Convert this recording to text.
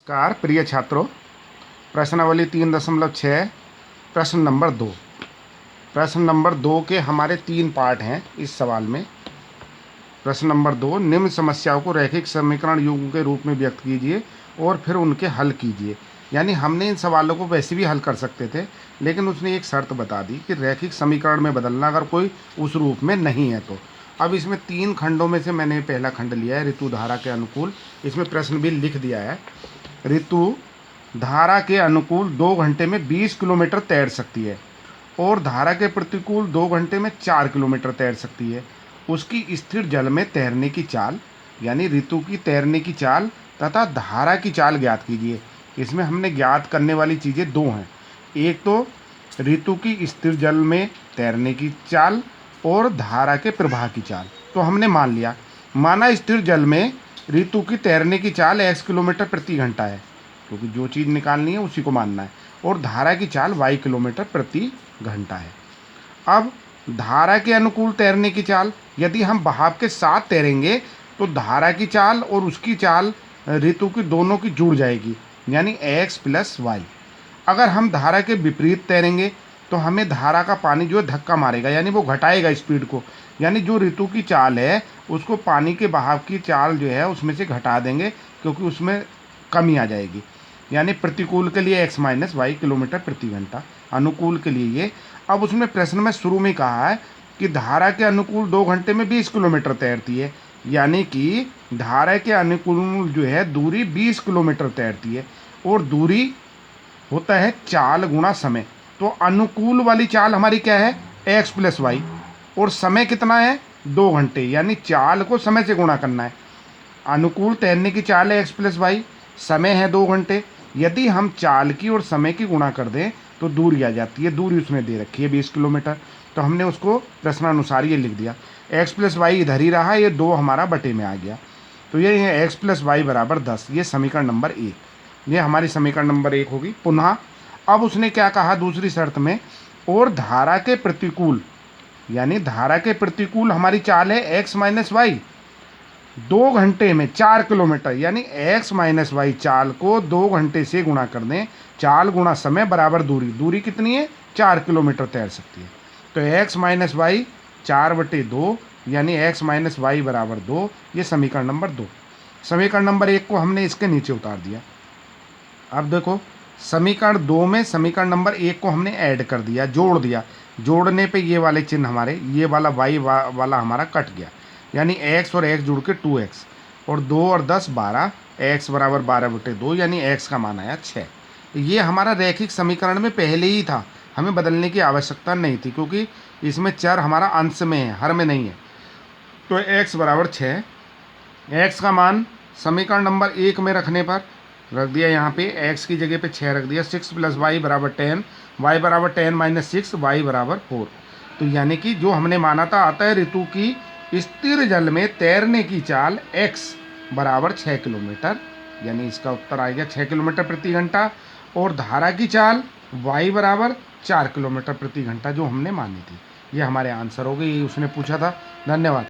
नमस्कार प्रिय छात्रों। प्रश्नावली 3.6 प्रश्न नंबर 2। प्रश्न नंबर 2 के हमारे 3 पार्ट हैं इस सवाल में। प्रश्न नंबर 2, निम्न समस्याओं को रैखिक समीकरण युग्म के रूप में व्यक्त कीजिए और फिर उनके हल कीजिए। यानी हमने इन सवालों को वैसे भी हल कर सकते थे, लेकिन उसने एक शर्त बता दी कि रैखिक समीकरण में बदलना अगर कोई उस रूप में नहीं है तो। अब इसमें 3 खंडों में से मैंने पहला खंड लिया है ऋतु धारा के अनुकूल। इसमें प्रश्न भी लिख दिया है। ऋतु धारा के अनुकूल 2 घंटे में 20 किलोमीटर तैर सकती है और धारा के प्रतिकूल 2 घंटे में 4 किलोमीटर तैर सकती है। उसकी स्थिर जल में तैरने की चाल, यानी ऋतु की तैरने की चाल तथा धारा की चाल ज्ञात कीजिए। इसमें हमने ज्ञात करने वाली चीज़ें 2 हैं। एक तो ऋतु की स्थिर जल में तैरने की चाल और धारा के प्रवाह की चाल। तो हमने माना स्थिर जल में ऋतु की तैरने की चाल x किलोमीटर प्रति घंटा है, क्योंकि जो चीज़ निकालनी है उसी को मानना है, और धारा की चाल y किलोमीटर प्रति घंटा है। अब धारा के अनुकूल तैरने की चाल, यदि हम बहाव के साथ तैरेंगे तो धारा की चाल और उसकी चाल ऋतु की दोनों की जुड़ जाएगी, यानी x प्लस वाई। अगर हम धारा के विपरीत तैरेंगे तो हमें धारा का पानी जो है धक्का मारेगा, यानी वो घटाएगा स्पीड को, यानी जो ऋतु की चाल है उसको पानी के बहाव की चाल जो है उसमें से घटा देंगे, क्योंकि उसमें कमी आ जाएगी। यानी प्रतिकूल के लिए x माइनस वाई किलोमीटर प्रति घंटा, अनुकूल के लिए ये। अब उसमें प्रश्न में शुरू में कहा है कि धारा के अनुकूल 2 घंटे में 20 किलोमीटर तैरती है, यानी कि धारा के अनुकूल जो है दूरी 20 किलोमीटर तैरती है, और दूरी होता है चाल गुणा समय। तो अनुकूल वाली चाल हमारी क्या है, x प्लस वाई, और समय कितना है 2 घंटे, यानी चाल को समय से गुणा करना है। अनुकूल तैरने की चाल है x प्लस वाई, समय है 2 घंटे। यदि हम चाल की और समय की गुणा कर दें तो दूरी आ जाती है। दूरी उसमें दे रखी है 20 किलोमीटर, तो हमने उसको प्रश्नानुसार ये लिख दिया। x प्लस वाई इधर ही रहा, ये 2 हमारा बटे में आ गया, तो ये है x प्लस वाई बराबर 10। ये समीकरण नंबर 1, ये हमारी समीकरण नंबर 1 होगी। पुनः अब उसने क्या कहा दूसरी शर्त में, और धारा के प्रतिकूल, यानी धारा के प्रतिकूल हमारी चाल है x माइनस वाई, 2 घंटे में 4 किलोमीटर, यानी x माइनस वाई चाल को 2 घंटे से गुणा कर दें, चाल गुणा समय बराबर दूरी। दूरी कितनी है, 4 किलोमीटर तैर सकती है। तो x माइनस वाई 4/2, यानी x माइनस वाई बराबर 2। ये समीकरण नंबर 2। समीकरण नंबर 1 को हमने इसके नीचे उतार दिया। अब देखो समीकरण 2 में समीकरण नंबर 1 को हमने ऐड कर दिया, जोड़ दिया। जोड़ने पे ये वाले चिन्ह हमारे, ये वाला y वाला हमारा कट गया, यानी x और x जुड़ के 2x, और 2 और 10 12, x बराबर 12/2, यानी x का मान आया 6। ये हमारा रैखिक समीकरण में पहले ही था, हमें बदलने की आवश्यकता नहीं थी, क्योंकि इसमें चर हमारा अंश में है, हर में नहीं है। तो x बराबर 6, x का मान समीकरण नंबर 1 में रखने पर रख दिया, यहाँ पे x की जगह पे 6 रख दिया। 6 प्लस वाई बराबर 10, y बराबर 10 माइनस 6, y बराबर 4। तो यानी कि जो हमने माना था आता है ऋतु की स्थिर जल में तैरने की चाल x बराबर 6 किलोमीटर, यानी इसका उत्तर आ गया 6 किलोमीटर प्रति घंटा, और धारा की चाल y बराबर 4 किलोमीटर प्रति घंटा जो हमने मानी थी। ये हमारे आंसर हो गए, ये उसने पूछा था। धन्यवाद।